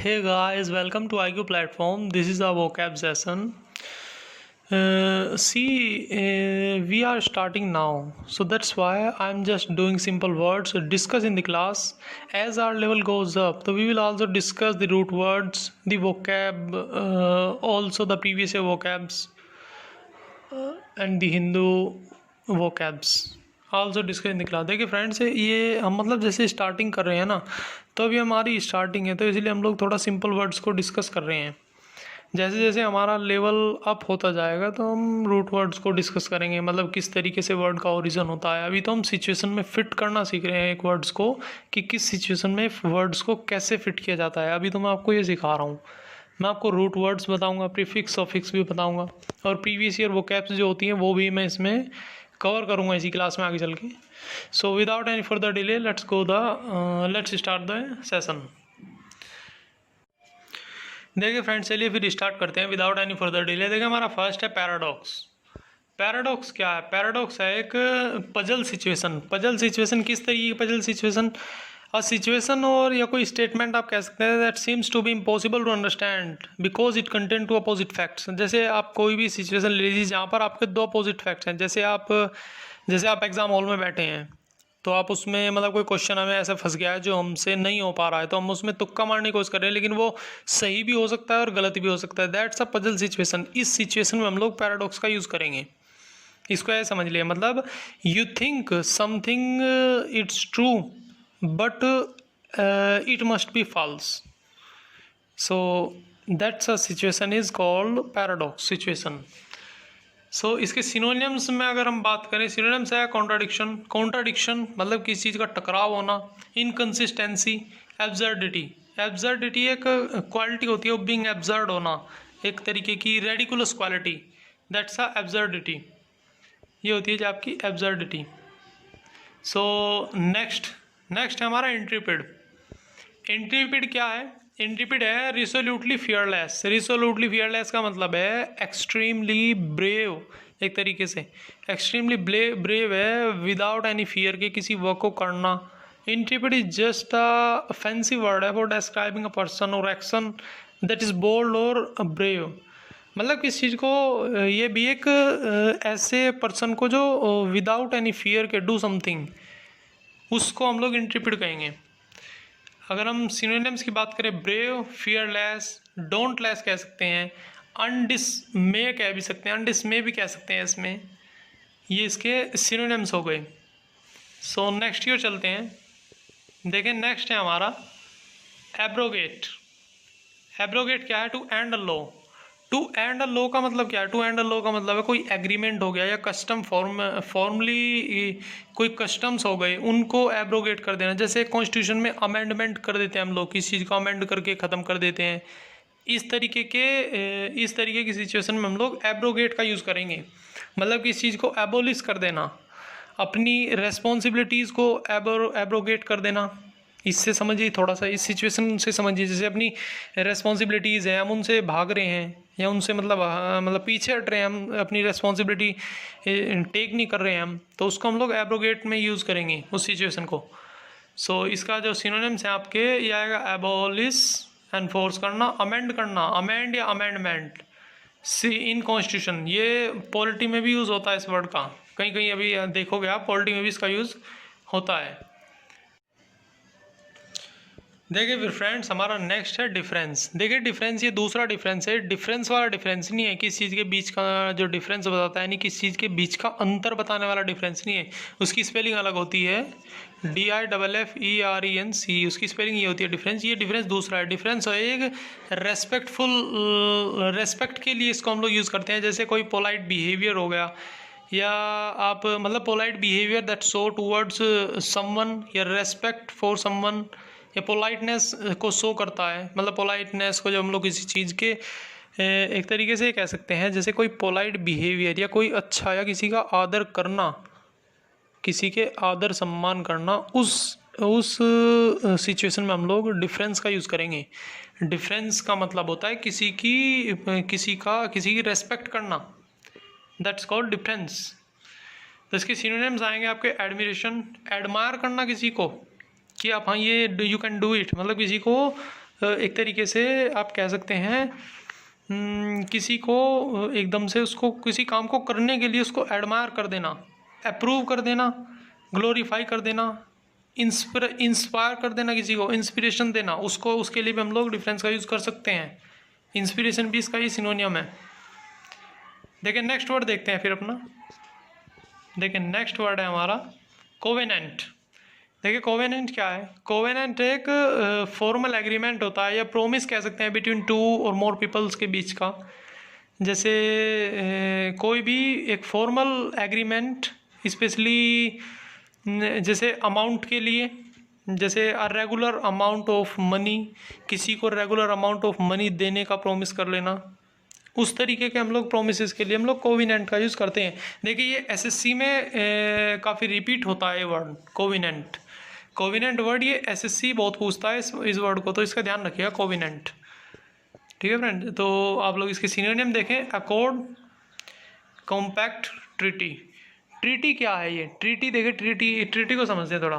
Hey guys, welcome to IQ platform. This is our vocab session. We are starting now, so that's why I'm just doing simple words discuss in the class. As our level goes up, so we will also discuss the root words, the vocab, also the previous year vocabs, and the Hindu vocabs. Also discuss in the class. देखिए friends, ये हम मतलब जैसे starting कर रहे हैं ना, तो अभी हमारी स्टार्टिंग है, तो इसलिए हम लोग थोड़ा सिंपल वर्ड्स को डिस्कस कर रहे हैं। जैसे जैसे हमारा लेवल अप होता जाएगा तो हम रूट वर्ड्स को डिस्कस करेंगे, मतलब किस तरीके से वर्ड का ओरिजिन होता है। अभी तो हम सिचुएशन में फिट करना सीख रहे हैं एक वर्ड्स को, कि किस सिचुएशन में वर्ड्स को कैसे फिट किया जाता है। अभी तो मैं आपको ये सिखा रहा हूँ। मैं आपको रूट वर्ड्स बताऊँगा, प्रीफिक्स सफिक्स भी बताऊँगा, और प्रीवियस ईयर वोकैब्स जो होती हैं वो भी मैं इसमें कवर करूँगा इसी क्लास में आगे चल के। So without any further delay let's start the session. देखिए फ्रेंड्स, चलिए फिर स्टार्ट करते हैं विदाउट एनी फर्दर डिले। देखिए हमारा फर्स्ट है पैराडॉक्स। पैराडॉक्स क्या है? पैराडॉक्स है एक पजल सिचुएशन। पजल सिचुएशन किस तरीके की पजल सिचुएशन? सिचुएशन और या कोई स्टेटमेंट आप कह सकते हैं that seems to be impossible to understand because it contain two opposite facts. जैसे आप कोई भी सिचुएशन ले लीजिए जहाँ पर आपके दो अपोजिट फैक्ट्स हैं। जैसे आप एग्जाम हॉल में बैठे हैं, तो आप उसमें मतलब कोई क्वेश्चन हमें ऐसा फंस गया है जो हमसे नहीं हो पा रहा है, तो हम उसमें तुक्का मारने की कोशिश कर रहे हैं, लेकिन वो सही भी हो सकता है और गलत भी हो सकता है। That's a puzzle situation. इस सिचुएशन में हम लोग पैराडॉक्स का यूज़ करेंगे। इसको ऐसे समझ लिया, मतलब you think something it's true but it must be false. So that's a situation is called paradox situation. So इसके सिनोनिम्स में अगर हम बात करें, सिनोनिम्स है कॉन्ट्राडिक्शन। कॉन्ट्राडिक्शन मतलब किसी चीज़ का टकराव होना। Inconsistency, absurdity. एब्सर्डिटी एक क्वालिटी होती है, बीइंग एब्सर्ड होना, एक तरीके की ridiculous quality, that's a absurdity. ये होती है जो आपकी एब्सर्डिटी। सो नेक्स्ट है हमारा इंट्रिपिड। इंट्रिपिड क्या है? इंट्रिपिड है रिसोल्यूटली फियरलेस। रिसोल्यूटली फियरलेस का मतलब है एक्सट्रीमली ब्रेव, एक तरीके से एक्सट्रीमली ब्रेव है विदाउट एनी फियर के किसी वर्क को करना। Intrepid is just a fancy word है फॉर डिस्क्राइबिंग अ पर्सन और एक्शन दैट इज बोल्ड और ब्रेव। मतलब किस चीज़ को, ये भी एक ऐसे पर्सन को जो विदाउट एनी फियर के डू समथिंग, उसको हम लोग इंट्रिपिड कहेंगे। अगर हम सिनोनिम्स की बात करें, ब्रेव, फियरलेस, डोंटलेस कह सकते हैं, अनडिसमे कह भी सकते हैं, अनडिसमे भी कह सकते हैं। इसमें ये इसके सिनोनिम्स हो गए। सो नेक्स्ट ईयर चलते हैं। देखें नेक्स्ट है हमारा एब्रोगेट। एब्रोगेट क्या है? To end a law. To end a law का मतलब क्या है? टू एंड अ लॉ का मतलब है कोई एग्रीमेंट हो गया या कस्टम फॉर्मली कोई कस्टम्स हो गए, उनको एब्रोगेट कर देना। जैसे कॉन्स्टिट्यूशन में अमेंडमेंट कर देते हैं हम लोग, किसी चीज़ को अमेंड करके ख़त्म कर देते हैं। इस तरीके की सिचुएशन में हम लोग एब्रोगेट का यूज़ करेंगे, मतलब किसी चीज़ को एबोलिश कर देना, अपनी रेस्पॉन्सिबिलिटीज़ को एब्रोगेट कर देना। इससे समझिए, थोड़ा सा इस सिचुएशन से समझिए। जैसे अपनी रेस्पॉन्सिबिलिटीज़ हैं, हम उनसे भाग रहे हैं या उनसे मतलब पीछे हट रहे हैं, हम अपनी रेस्पॉन्सिबिलिटी टेक नहीं कर रहे हैं हम, तो उसको हम लोग एब्रोगेट में यूज़ करेंगे उस सिचुएशन को। सो इसका जो सिनोनिम्स है आपके, ये आएगा एबोलिश, एनफोर्स करना, अमेंड करना, अमेंड या अमेंडमेंट। सी इन कॉन्स्टिट्यूशन, ये पॉलिटी में भी यूज़ होता है इस वर्ड का। कहीं कहीं अभी देखोगे आप, पॉलिटी में भी इसका यूज़ होता है। देखिए फिर फ्रेंड्स, हमारा नेक्स्ट है डिफरेंस। देखिए डिफरेंस, ये दूसरा डिफरेंस है। डिफरेंस वाला डिफरेंस नहीं है किस चीज़ के बीच का जो डिफरेंस बताता है, यानी किस चीज़ के बीच का अंतर बताने वाला डिफरेंस नहीं है। उसकी स्पेलिंग अलग होती है, DIFFERENC, उसकी स्पेलिंग ये होती है डिफरेंस। ये डिफरेंस दूसरा है। डिफरेंस है एक रेस्पेक्ट के लिए इसको हम लोग यूज़ करते हैं। जैसे कोई पोलाइट बिहेवियर हो गया, या आप मतलब polite behaviour that show towards someone, या रेस्पेक्ट फॉर समवन, या पोलाइटनेस को शो करता है। मतलब पोलाइटनेस को जब हम लोग किसी चीज़ के एक तरीके से कह सकते हैं, जैसे कोई पोलाइट बिहेवियर या कोई अच्छा या किसी का आदर करना, किसी के आदर सम्मान करना, उस सिचुएशन में हम लोग डिफरेंस का यूज़ करेंगे। डिफरेंस का मतलब होता है किसी की रेस्पेक्ट करना, दैट्स कॉल्ड डिफरेंस। तो इसके सिनोनिम्स आएंगे आपके एडमिरेशन, एडमायर करना किसी को, कि आप हाँ ये यू कैन डू इट, मतलब किसी को एक तरीके से आप कह सकते हैं किसी को एकदम से उसको किसी काम को करने के लिए उसको एडमायर कर देना, अप्रूव कर देना, ग्लोरीफाई कर देना, इंस्पायर कर देना, किसी को इंस्पिरेशन देना, उसको उसके लिए भी हम लोग डिफरेंस का यूज़ कर सकते हैं। इंस्पिरेशन भी इसका ही सिनोनियम है। देखिए नेक्स्ट वर्ड देखते हैं फिर अपना। देखिए नेक्स्ट वर्ड है हमारा कोवेनेंट। देखिए कोवेनेंट क्या है? कोवेनेंट एक फॉर्मल एग्रीमेंट होता है या प्रोमिस कह सकते हैं बिटवीन टू और मोर पीपल्स के बीच का। जैसे कोई भी एक फॉर्मल एग्रीमेंट स्पेशली जैसे अमाउंट के लिए, जैसे रेगुलर अमाउंट ऑफ मनी, किसी को रेगुलर अमाउंट ऑफ मनी देने का प्रॉमिस कर लेना, उस तरीके के हम लोग प्रोमिस के लिए हम लोग कोविनेंट का यूज़ करते हैं। देखिए ये एसएससी में काफ़ी रिपीट होता है वर्ड कोविनेंट। कोविनेंट वर्ड ये एसएससी बहुत पूछता है इस वर्ड को, तो इसका ध्यान रखिएगा कोविनेंट। ठीक है फ्रेंड, तो आप लोग इसके सिनोनिम देखें। Accord, compact, treaty. ट्रीटी क्या है? ये ट्रीटी देखिए, ट्रीटी को समझते हैं थोड़ा।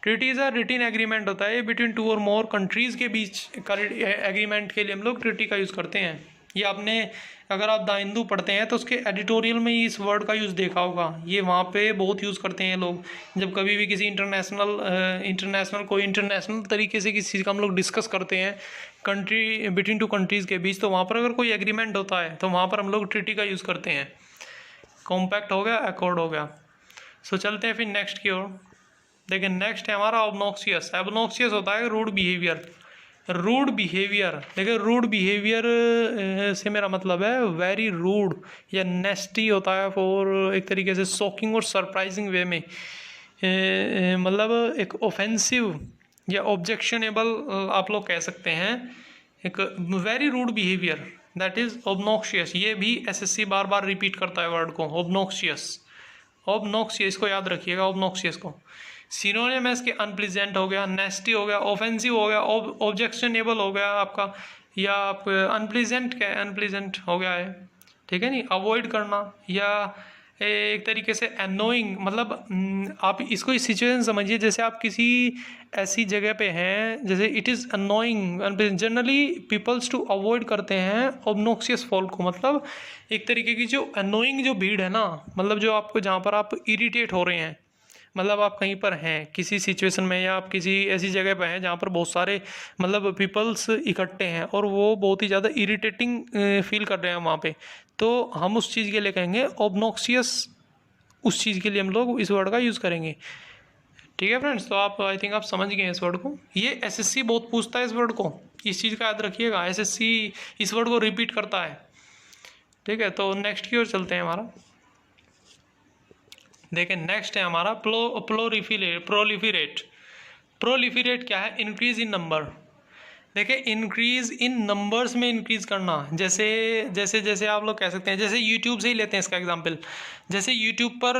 Treaty is a written agreement होता है बिटवीन टू और मोर कंट्रीज़ के बीच का एग्रीमेंट के लिए हम लोग ट्रीटी का यूज़ करते हैं। ये आपने अगर आप द हिंदू पढ़ते हैं तो उसके एडिटोरियल में ही इस वर्ड का यूज़ देखा होगा। ये वहाँ पे बहुत यूज़ करते हैं लोग, जब कभी भी किसी इंटरनेशनल तरीके से किसी चीज़ का हम लोग डिस्कस करते हैं कंट्री बिटवीन टू कंट्रीज़ के बीच, तो वहाँ पर अगर कोई एग्रीमेंट होता है तो वहाँ पर हम लोग ट्रीटी का यूज़ करते हैं। कॉम्पैक्ट हो गया, अकॉर्ड हो गया। सो चलते हैं फिर नेक्स्ट की ओर। देखिए नेक्स्ट है हमारा ऑब्नॉक्सियस। ऑब्नॉक्सियस होता है रूड बिहेवियर। रूड बिहेवियर, देखिए रूड बिहेवियर से मेरा मतलब है वेरी रूड या नेस्टी होता है फॉर एक तरीके से शॉकिंग और सरप्राइजिंग वे में, मतलब एक ऑफेंसिव या ऑब्जेक्शनेबल आप लोग कह सकते हैं। एक very rude behaviour that is obnoxious. ये भी एसएससी बार बार रिपीट करता है वर्ड को, ऑब्नॉक्सियस। ऑब्नॉक्सियस को याद रखिएगा, ऑब्नॉक्सियस को। सिनोनिम है इसके अनप्लीजेंट हो गया, नेस्टी हो गया, ऑफेंसिव हो गया, ऑब्जेक्शनेबल हो गया आपका, या आप अनप्लीजेंट हो गया है। ठीक है नहीं, अवॉइड करना या एक तरीके से एनोइंग, मतलब आप इसको इस सिचुएशन समझिए जैसे आप किसी ऐसी जगह पे हैं जैसे it is annoying. Generally peoples to avoid करते हैं ऑब्नॉक्सियस फॉल को, मतलब एक तरीके की जो अनोइंग जो भीड़ है ना, मतलब जो आपको जहाँ पर आप इरिटेट हो रहे हैं, मतलब आप कहीं पर हैं किसी सिचुएशन में या आप किसी ऐसी जगह पर हैं जहाँ पर बहुत सारे मतलब पीपल्स इकट्ठे हैं और वो बहुत ही ज़्यादा इरिटेटिंग फील कर रहे हैं वहाँ पे, तो हम उस चीज़ के लिए कहेंगे ऑब्नॉक्सियस। उस चीज़ के लिए हम लोग इस वर्ड का यूज़ करेंगे। ठीक है फ्रेंड्स, तो आप आई थिंक आप समझ गए इस वर्ड को। ये एसएससी बहुत पूछता है इस वर्ड को, इस चीज़ का याद रखिएगा, एसएससी इस वर्ड को रिपीट करता है। ठीक है, तो नेक्स्ट की ओर चलते हैं हमारा। देखिए नेक्स्ट है हमारा प्रोलिफिरेट। प्रोलिफिरेट क्या है? Increase in number. देखिए इंक्रीज इन नंबर्स में इंक्रीज करना, जैसे जैसे जैसे आप लोग कह सकते हैं, जैसे यूट्यूब से ही लेते हैं इसका एग्जांपल। जैसे यूट्यूब पर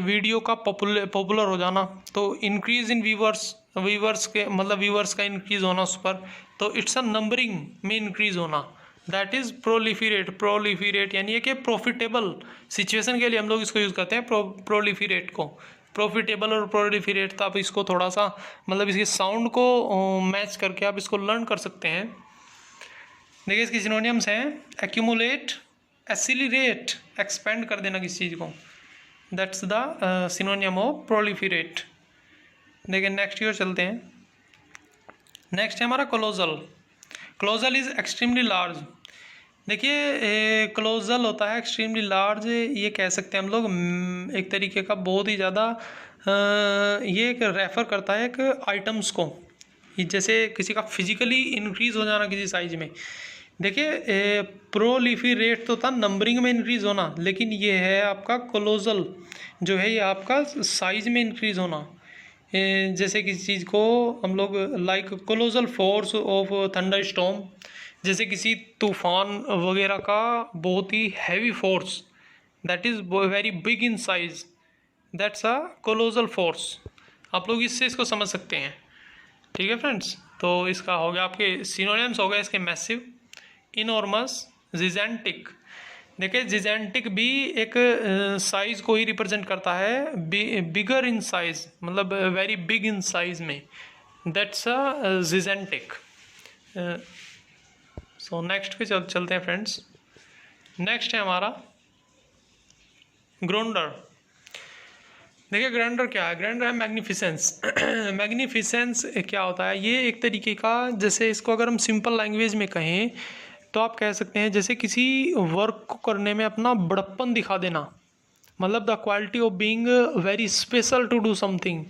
वीडियो का पॉपुलर हो जाना, तो इंक्रीज इन व्यूवर्स के मतलब व्यूवर्स का इंक्रीज होना उस पर, तो इट्स अ नंबरिंग में इंक्रीज होना, दैट इज़ प्रोलिफिरेट। प्रोलिफिरेट यानी कि प्रॉफिटेबल सिचुएशन के लिए हम लोग इसको यूज़ करते हैं, प्रोलिफिरेट को। प्रॉफिटेबल और प्रोलिफिरेट, तो आप इसको थोड़ा सा मतलब इसके साउंड को मैच करके आप इसको लर्न कर सकते हैं। देखिए इसकी सिनोनियम्स हैं एक्यूमुलेट, एसिलिरेट, एक्सपेंड कर देना किसी चीज़ को, दैट्स द सिनोनियम ऑफ प्रोलिफिरेट। देखिए नेक्स्ट की ओर चलते हैं। नेक्स्ट है हमारा colossal. Colossal is extremely large. देखिए क्लोजल होता है एक्सट्रीमली लार्ज, ये कह सकते हैं हम लोग एक तरीके का बहुत ही ज़्यादा ये एक रेफ़र करता है एक आइटम्स को, जैसे किसी का फिजिकली इंक्रीज़ हो जाना किसी साइज में। देखिए प्रोलिफिरेट तो था नंबरिंग में इंक्रीज़ होना, लेकिन ये है आपका क्लोजल जो है ये आपका साइज में इंक्रीज़ होना। जैसे किसी चीज़ को हम लोग like colossal force of thunder storm, जैसे किसी तूफान वगैरह का बहुत ही heavy force that is very big in size, that's a colossal force. आप लोग इससे इसको समझ सकते हैं। ठीक है फ्रेंड्स, तो इसका हो गया आपके सिनोनिम्स हो गए इसके मैसिव, इनॉर्मस, जिजेंटिक। देखिए जिजेंटिक भी एक साइज़ को ही रिप्रेजेंट करता है, बिगर इन साइज मतलब वेरी बिग इन साइज में, दैट्स अ जिजेंटिक। सो नेक्स्ट पे चलते हैं फ्रेंड्स। नेक्स्ट है हमारा ग्राउंडर। देखिए ग्राउंडर क्या है, ग्राउंडर है मैग्निफिसेंस। मैग्निफिसेंस क्या होता है, ये एक तरीके का, जैसे इसको अगर हम सिंपल लैंग्वेज में कहें तो आप कह सकते हैं जैसे किसी वर्क को करने में अपना बड़प्पन दिखा देना, मतलब the quality of being very special to do something,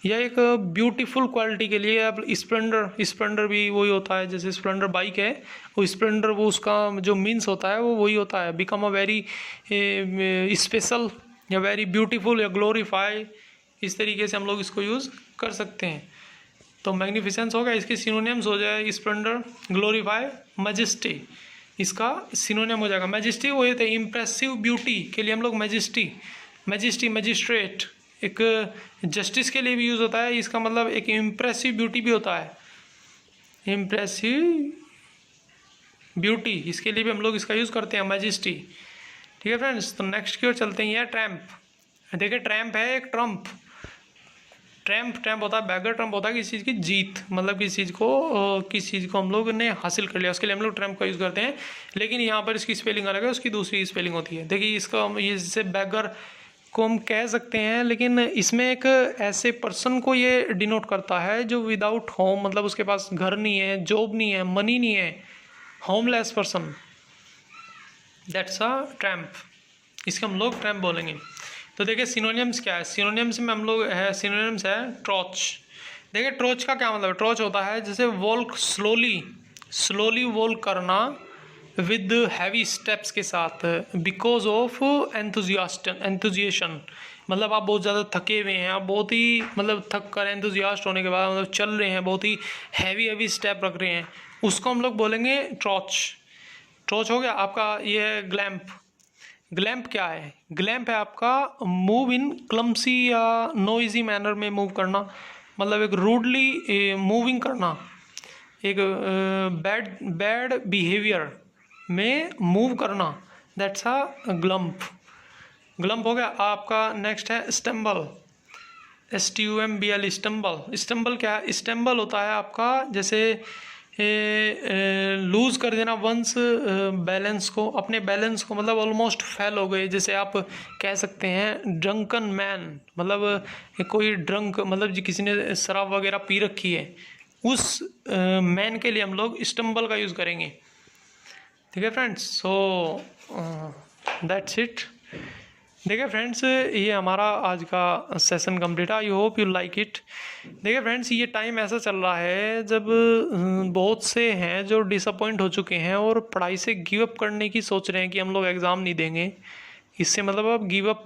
या एक ब्यूटीफुल क्वालिटी के लिए। अब स्प्लेंडर भी वही होता है, जैसे स्प्लेंडर बाइक है, वो स्प्लेंडर वो उसका जो मीन्स होता है वो वही होता है, बिकम अ वेरी स्पेशल या वेरी ब्यूटीफुल या ग्लोरीफाई, इस तरीके से हम लोग इसको यूज़ कर सकते हैं। तो मैग्निफिसेंस हो गया, इसके सिनोनिम्स हो जाए स्प्लेंडर, ग्लोरीफाई, मैजेस्टी, इसका सिनोनिम हो जाएगा। मैजेस्टी वो ये थे इम्प्रेसिव ब्यूटी के लिए हम लोग मैजिस्ट्रेट, एक जस्टिस के लिए भी यूज़ होता है, इसका मतलब एक इम्प्रेसिव ब्यूटी भी होता है, इम्प्रेसिव ब्यूटी, इसके लिए भी हम लोग इसका यूज़ करते हैं मैजेस्टी। ठीक है फ्रेंड्स, तो नेक्स्ट की ओर चलते हैं। यह ट्रैम्प, देखिए ट्रैम्प है एक ट्रम्प। ट्रैम्प होता है, बैगर ट्रम्प होता है किसी चीज़ की जीत, मतलब किसी चीज़ को हम लोग ने हासिल कर लिया, उसके लिए हम लोग ट्रैम्प का यूज़ करते हैं। लेकिन यहाँ पर इसकी स्पेलिंग अलग है, उसकी दूसरी स्पेलिंग होती है। देखिए इसका ये जैसे बैगर को हम कह सकते हैं, लेकिन इसमें एक ऐसे पर्सन को ये डिनोट करता है जो विदाउट होम, मतलब उसके पास घर नहीं है, जॉब नहीं है, मनी नहीं है, homeless person, that's a tramp, इसका हम लोग ट्रैम्प बोलेंगे। तो देखिए सिनोनिम्स क्या है, सिनोनिम्स में हम लोग है, सिनोनिम्स है ट्रोच। देखिए ट्रोच का क्या मतलब है, ट्रोच होता है जैसे वॉल्क, स्लोली वॉल्क करना विद हैवी स्टेप्स के साथ, बिकॉज ऑफ एंथुजिएशन, मतलब आप बहुत ज़्यादा थके हुए हैं, आप बहुत ही मतलब थक कर एंथुजियास्ट होने के बाद मतलब चल रहे हैं, बहुत ही हैवी स्टेप रख रहे हैं, उसको हम लोग बोलेंगे ट्रोच हो गया आपका। ये है ग्लैम्प क्या है, ग्लैम्प है आपका मूव इन क्लम्सी या नॉइजी मैनर में मूव करना, मतलब एक रूडली मूविंग करना, एक बैड बिहेवियर में मूव करना, दैट्स अ ग्लम्प हो गया आपका। नेक्स्ट है स्टम्बल, STUMBL, स्टम्बल क्या है, स्टम्बल होता है आपका जैसे लूज़ कर देना वंस बैलेंस को, अपने बैलेंस को, मतलब ऑलमोस्ट फेल हो गए, जैसे आप कह सकते हैं ड्रंकन मैन, मतलब कोई ड्रंक, मतलब किसी ने शराब वगैरह पी रखी है, उस मैन के लिए हम लोग स्टम्बल का यूज़ करेंगे। ठीक है फ्रेंड्स, सो दैट्स इट। देखिए फ्रेंड्स, ये हमारा आज का सेशन कंप्लीट है, I hope you like it. देखिए फ्रेंड्स, ये टाइम ऐसा चल रहा है जब बहुत से हैं जो डिसअपॉइंट हो चुके हैं और पढ़ाई से गिव अप करने की सोच रहे हैं कि हम लोग एग्ज़ाम नहीं देंगे, इससे मतलब आप गिव अप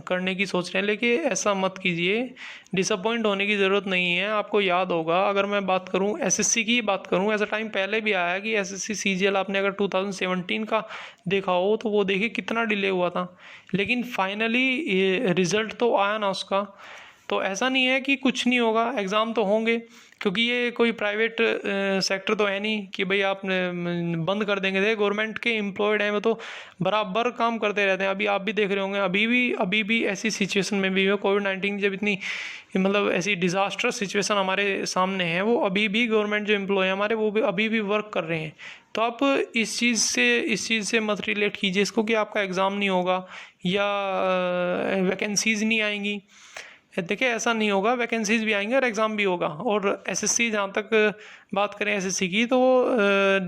करने की सोच रहे हैं, लेकिन ऐसा मत कीजिए, डिसअपॉइंट होने की ज़रूरत नहीं है। आपको याद होगा, अगर मैं बात करूं SSC की बात करूं, ऐसा टाइम पहले भी आया कि SSC CGL आपने अगर 2017 का देखा हो तो वो देखिए कितना डिले हुआ था, लेकिन फाइनली रिज़ल्ट तो आया ना उसका। तो ऐसा नहीं है कि कुछ नहीं होगा, एग्ज़ाम तो होंगे, क्योंकि ये कोई प्राइवेट सेक्टर तो है नहीं कि भाई आप बंद कर देंगे। थे गवर्नमेंट के एम्प्लॉयड हैं, वो तो बराबर काम करते रहते हैं। अभी आप भी देख रहे होंगे, अभी भी ऐसी सिचुएशन में भी कोविड-19 जब इतनी मतलब ऐसी डिज़ास्टरस सिचुएशन हमारे सामने है, वो अभी भी गवर्नमेंट जो एम्प्लॉय हैं हमारे, वो भी अभी भी वर्क कर रहे हैं। तो आप इस चीज़ से मत रिलेट कीजिए इसको कि आपका एग्ज़ाम नहीं होगा या वैकेंसीज़ नहीं आएंगी। देखिए ऐसा नहीं होगा, वैकेंसीज़ भी आएंगे और एग्ज़ाम भी होगा। और SSC जहाँ तक बात करें SSC की, तो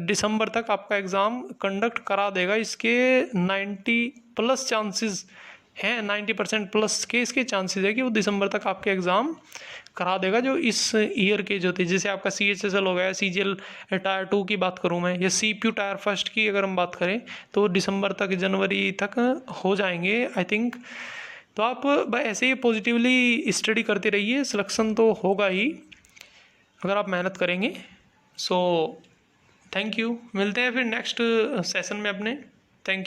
दिसंबर तक आपका एग्ज़ाम कंडक्ट करा देगा। इसके 90+ चांसेस हैं, 90% प्लस के इसके चांसेस है कि वो दिसंबर तक आपके एग्ज़ाम करा देगा, जो इस ईयर के जो थे। जैसे आपका CHSL हो गया, CGL टायर 2 की बात करूँ मैं, या CPU टायर 1 की अगर हम बात करें, तो दिसंबर तक, जनवरी तक हो जाएंगे आई थिंक। तो आप ऐसे ही पॉजिटिवली स्टडी करते रहिए, सिलेक्शन तो होगा ही अगर आप मेहनत करेंगे। सो थैंक यू, मिलते हैं फिर नेक्स्ट सेशन में अपने।